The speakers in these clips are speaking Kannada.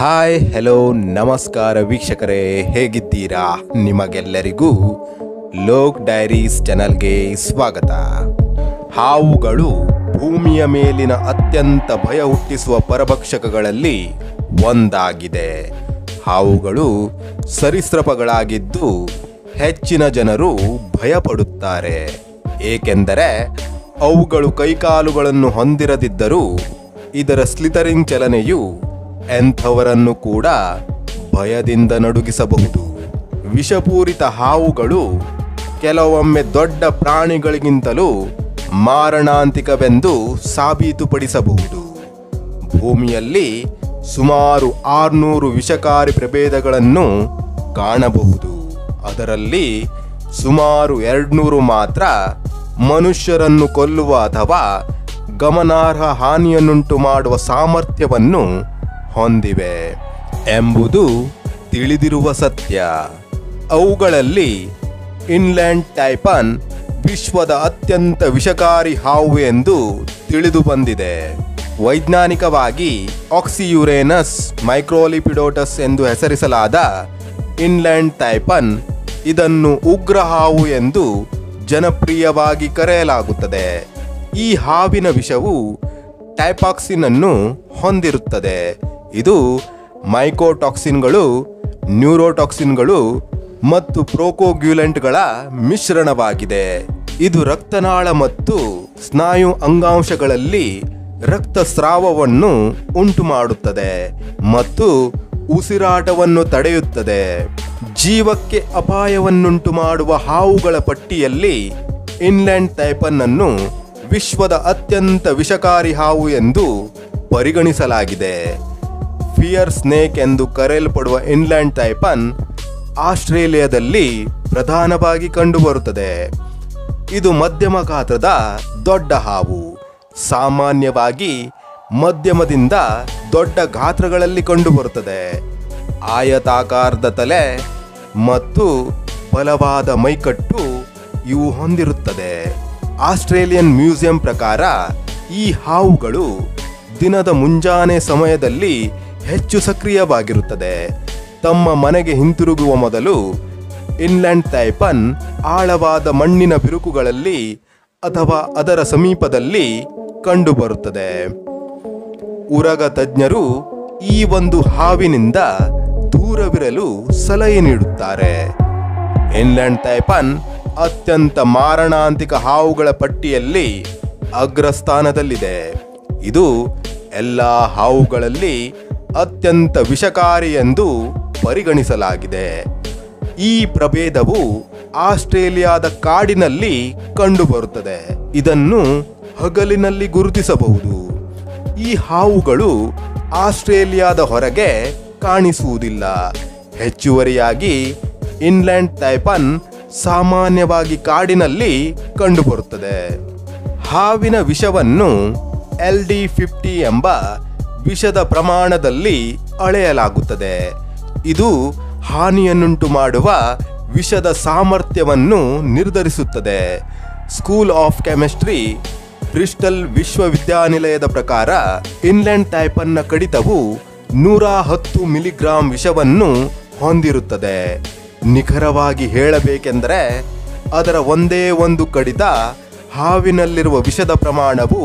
ಹಾಯ್ ಹೆಲೋ ನಮಸ್ಕಾರ ವೀಕ್ಷಕರೇ, ಹೇಗಿದ್ದೀರಾ? ನಿಮಗೆಲ್ಲರಿಗೂ ಲೋಕ್ ಡೈರೀಸ್ ಚಾನಲ್ಗೆ ಸ್ವಾಗತ. ಹಾವುಗಳು ಭೂಮಿಯ ಮೇಲಿನ ಅತ್ಯಂತ ಭಯ ಹುಟ್ಟಿಸುವ ಪರಭಕ್ಷಕಗಳಲ್ಲಿ ಒಂದಾಗಿದೆ. ಹಾವುಗಳು ಸರೀಸೃಪಗಳಾಗಿದ್ದು ಹೆಚ್ಚಿನ ಜನರು ಭಯಪಡುತ್ತಾರೆ, ಏಕೆಂದರೆ ಅವುಗಳು ಕೈಕಾಲುಗಳನ್ನು ಹೊಂದಿರದಿದ್ದರೂ ಇದರ ಸ್ಲಿಥರಿಂಗ್ ಚಲನೆಯು ಎಂಥವರನ್ನು ಕೂಡ ಭಯದಿಂದ ನಡುಗಿಸಬಹುದು. ವಿಷಪೂರಿತ ಹಾವುಗಳು ಕೆಲವೊಮ್ಮೆ ದೊಡ್ಡ ಪ್ರಾಣಿಗಳಿಗಿಂತಲೂ ಮಾರಣಾಂತಿಕವೆಂದು ಸಾಬೀತುಪಡಿಸಬಹುದು. ಭೂಮಿಯಲ್ಲಿ ಸುಮಾರು 600 ವಿಷಕಾರಿ ಪ್ರಭೇದಗಳನ್ನು ಕಾಣಬಹುದು. ಅದರಲ್ಲಿ ಸುಮಾರು 200 ಮಾತ್ರ ಮನುಷ್ಯರನ್ನು ಕೊಲ್ಲುವ ಅಥವಾ ಗಮನಾರ್ಹ ಹಾನಿಯನ್ನುಂಟು ಮಾಡುವ ಸಾಮರ್ಥ್ಯವನ್ನು ಹೊಂದಿವೆ ಎಂಬುದು ತಿಳಿದಿರುವ ಸತ್ಯ. ಅವುಗಳಲ್ಲಿ ಇನ್ಲ್ಯಾಂಡ್ ಟೈಪನ್ ವಿಶ್ವದ ಅತ್ಯಂತ ವಿಷಕಾರಿ ಹಾವು ಎಂದು ತಿಳಿದು ಬಂದಿದೆ. ವೈಜ್ಞಾನಿಕವಾಗಿ ಆಕ್ಸಿಯುರೇನಸ್ ಮೈಕ್ರೋಲಿಪಿಡೋಟಸ್ ಎಂದು ಹೆಸರಿಸಲಾದ ಇನ್ಲ್ಯಾಂಡ್ ಟೈಪನ್ ಇದನ್ನು ಉಗ್ರ ಹಾವು ಎಂದು ಜನಪ್ರಿಯವಾಗಿ ಕರೆಯಲಾಗುತ್ತದೆ. ಈ ಹಾವಿನ ವಿಷವು ಟೈಪಾಕ್ಸಿನ್ ಅನ್ನು ಹೊಂದಿರುತ್ತದೆ. ಇದು ಮೈಕೋಟಾಕ್ಸಿನ್ಗಳು, ನ್ಯೂರೋಟಾಕ್ಸಿನ್ಗಳು ಮತ್ತು ಪ್ರೋಕೋಗ್ಯುಲೆಂಟ್ಗಳ ಮಿಶ್ರಣವಾಗಿದೆ. ಇದು ರಕ್ತನಾಳ ಮತ್ತು ಸ್ನಾಯು ಅಂಗಾಂಶಗಳಲ್ಲಿ ರಕ್ತಸ್ರಾವವನ್ನು ಉಂಟು ಮಾಡುತ್ತದೆ ಮತ್ತು ಉಸಿರಾಟವನ್ನು ತಡೆಯುತ್ತದೆ. ಜೀವಕ್ಕೆ ಅಪಾಯವನ್ನುಂಟು ಮಾಡುವ ಹಾವುಗಳ ಪಟ್ಟಿಯಲ್ಲಿ ಇನ್ಲ್ಯಾಂಡ್ ಟೈಪನ್ ಅನ್ನು ವಿಶ್ವದ ಅತ್ಯಂತ ವಿಷಕಾರಿ ಹಾವು ಎಂದು ಪರಿಗಣಿಸಲಾಗಿದೆ. ಫಿಯರ್ ಸ್ನೇಕ್ ಎಂದು ಕರೆಯಲ್ಪಡುವ ಇನ್ಲ್ಯಾಂಡ್ ಟೈಪನ್ ಆಸ್ಟ್ರೇಲಿಯಾದಲ್ಲಿ ಪ್ರಧಾನವಾಗಿ ಕಂಡುಬರುತ್ತದೆ. ಇದು ಮಧ್ಯಮ ಗಾತ್ರದ ದೊಡ್ಡ ಹಾವು. ಸಾಮಾನ್ಯವಾಗಿ ಮಧ್ಯಮದಿಂದ ದೊಡ್ಡ ಗಾತ್ರಗಳಲ್ಲಿ ಕಂಡುಬರುತ್ತದೆ. ಆಯತಾಕಾರದ ತಲೆ ಮತ್ತು ಬಲವಾದ ಮೈಕಟ್ಟು ಇವು ಹೊಂದಿರುತ್ತದೆ. ಆಸ್ಟ್ರೇಲಿಯನ್ ಮ್ಯೂಸಿಯಂ ಪ್ರಕಾರ ಈ ಹಾವುಗಳು ದಿನದ ಮುಂಜಾನೆ ಸಮಯದಲ್ಲಿ ಹೆಚ್ಚು ಸಕ್ರಿಯವಾಗಿರುತ್ತದೆ. ತಮ್ಮ ಮನೆಗೆ ಹಿಂತಿರುಗುವ ಮೊದಲು ಇನ್ಲ್ಯಾಂಡ್ ಟೈಪನ್ ಆಳವಾದ ಮಣ್ಣಿನ ಬಿರುಕುಗಳಲ್ಲಿ ಅಥವಾ ಅದರ ಸಮೀಪದಲ್ಲಿ ಕಂಡುಬರುತ್ತದೆ. ಉರಗ ತಜ್ಞರು ಈ ಒಂದು ಹಾವಿನಿಂದ ದೂರವಿರಲು ಸಲಹೆ ನೀಡುತ್ತಾರೆ. ಇನ್ಲ್ಯಾಂಡ್ ಟೈಪನ್ ಅತ್ಯಂತ ಮಾರಣಾಂತಿಕ ಹಾವುಗಳ ಪಟ್ಟಿಯಲ್ಲಿ ಅಗ್ರಸ್ಥಾನದಲ್ಲಿದೆ. ಇದು ಎಲ್ಲ ಹಾವುಗಳಲ್ಲಿ ಅತ್ಯಂತ ವಿಷಕಾರಿ ಎಂದು ಪರಿಗಣಿಸಲಾಗಿದೆ. ಈ ಪ್ರಭೇದವು ಆಸ್ಟ್ರೇಲಿಯಾದ ಕಾಡಿನಲ್ಲಿ ಕಂಡುಬರುತ್ತದೆ. ಇದನ್ನು ಹಗಲಿನಲ್ಲಿ ಗುರುತಿಸಬಹುದು. ಈ ಹಾವುಗಳು ಆಸ್ಟ್ರೇಲಿಯಾದ ಹೊರಗೆ ಕಾಣಿಸುವುದಿಲ್ಲ. ಹೆಚ್ಚುವರಿಯಾಗಿ ಇನ್ಲ್ಯಾಂಡ್ ಟೈಪನ್ ಸಾಮಾನ್ಯವಾಗಿ ಕಾಡಿನಲ್ಲಿ ಕಂಡುಬರುತ್ತದೆ. ಹಾವಿನ ವಿಷವನ್ನು LD50 ಎಂಬ ವಿಷದ ಪ್ರಮಾಣದಲ್ಲಿ ಅಳೆಯಲಾಗುತ್ತದೆ. ಇದು ಹಾನಿಯನ್ನುಂಟು ಮಾಡುವ ವಿಷದ ಸಾಮರ್ಥ್ಯವನ್ನು ನಿರ್ಧರಿಸುತ್ತದೆ. ಸ್ಕೂಲ್ ಆಫ್ ಕೆಮಿಸ್ಟ್ರಿ ಬ್ರಿಸ್ಟಲ್ ವಿಶ್ವವಿದ್ಯಾನಿಲಯದ ಪ್ರಕಾರ ಇನ್ಲ್ಯಾಂಡ್ ಟೈಪನ್ನ ಕಡಿತವು 110 ಮಿಲಿಗ್ರಾಂ ವಿಷವನ್ನು ಹೊಂದಿರುತ್ತದೆ. ನಿಖರವಾಗಿ ಹೇಳಬೇಕೆಂದರೆ ಅದರ ಒಂದೇ ಒಂದು ಕಡಿತ ಹಾವಿನಲ್ಲಿರುವ ವಿಷದ ಪ್ರಮಾಣವು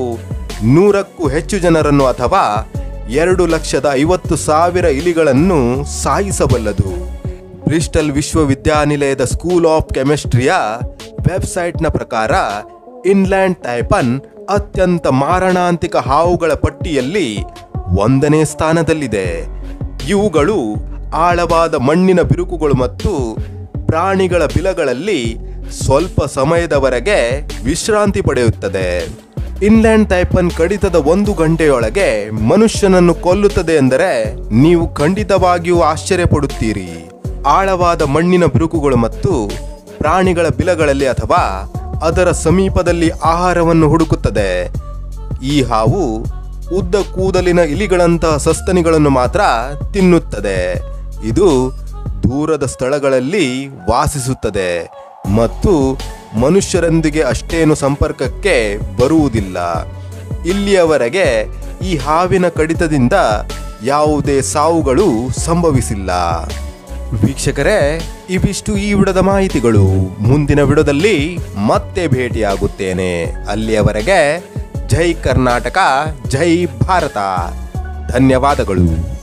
100ಕ್ಕೂ ಹೆಚ್ಚು ಜನರನ್ನು ಅಥವಾ 2,50,000 ಇಲಿಗಳನ್ನು ಸಾಯಿಸಬಲ್ಲದು. ಬ್ರಿಸ್ಟಲ್ ವಿಶ್ವವಿದ್ಯಾನಿಲಯದ ಸ್ಕೂಲ್ ಆಫ್ ಕೆಮಿಸ್ಟ್ರಿಯ ವೆಬ್ಸೈಟ್ನ ಪ್ರಕಾರ ಇನ್ಲ್ಯಾಂಡ್ ಟೈಪನ್ ಅತ್ಯಂತ ಮಾರಣಾಂತಿಕ ಹಾವುಗಳ ಪಟ್ಟಿಯಲ್ಲಿ 1ನೇ ಸ್ಥಾನದಲ್ಲಿದೆ. ಇವುಗಳು ಆಳವಾದ ಮಣ್ಣಿನ ಬಿರುಕುಗಳು ಮತ್ತು ಪ್ರಾಣಿಗಳ ಬಿಲಗಳಲ್ಲಿ ಸ್ವಲ್ಪ ಸಮಯದವರೆಗೆ ವಿಶ್ರಾಂತಿ ಪಡೆಯುತ್ತದೆ. ಇನ್ಲ್ಯಾಂಡ್ ಟೈಪನ್ ಕಡಿತದ 1 ಗಂಟೆಯೊಳಗೆ ಮನುಷ್ಯನನ್ನು ಕೊಲ್ಲುತ್ತದೆ ಎಂದರೆ ನೀವು ಖಂಡಿತವಾಗಿಯೂ ಆಶ್ಚರ್ಯಪಡುತ್ತೀರಿ. ಆಳವಾದ ಮಣ್ಣಿನ ಬಿರುಕುಗಳು ಮತ್ತು ಪ್ರಾಣಿಗಳ ಬಿಲಗಳಲ್ಲಿ ಅಥವಾ ಅದರ ಸಮೀಪದಲ್ಲಿ ಆಹಾರವನ್ನು ಹುಡುಕುತ್ತದೆ. ಈ ಹಾವು ಉದ್ದ ಕೂದಲಿನ ಇಲಿಗಳಂತಹ ಸಸ್ತನಿಗಳನ್ನು ಮಾತ್ರ ತಿನ್ನುತ್ತದೆ. ಇದು ದೂರದ ಸ್ಥಳಗಳಲ್ಲಿ ವಾಸಿಸುತ್ತದೆ ಮತ್ತು ಮನುಷ್ಯರೊಂದಿಗೆ ಅಷ್ಟೇನು ಸಂಪರ್ಕಕ್ಕೆ ಬರುವುದಿಲ್ಲ. ಇಲ್ಲಿಯವರೆಗೆ ಈ ಹಾವಿನ ಕಡಿತದಿಂದ ಯಾವುದೇ ಸಾವುಗಳು ಸಂಭವಿಸಿಲ್ಲ. ವೀಕ್ಷಕರೇ, ಇವಿಷ್ಟು ಈ ವಿಡಿಯೋದ ಮಾಹಿತಿಗಳು. ಮುಂದಿನ ವಿಡಿಯೋದಲ್ಲಿ ಮತ್ತೆ ಭೇಟಿಯಾಗುತ್ತೇನೆ. ಅಲ್ಲಿಯವರೆಗೆ ಜೈ ಕರ್ನಾಟಕ, ಜೈ ಭಾರತ. ಧನ್ಯವಾದಗಳು.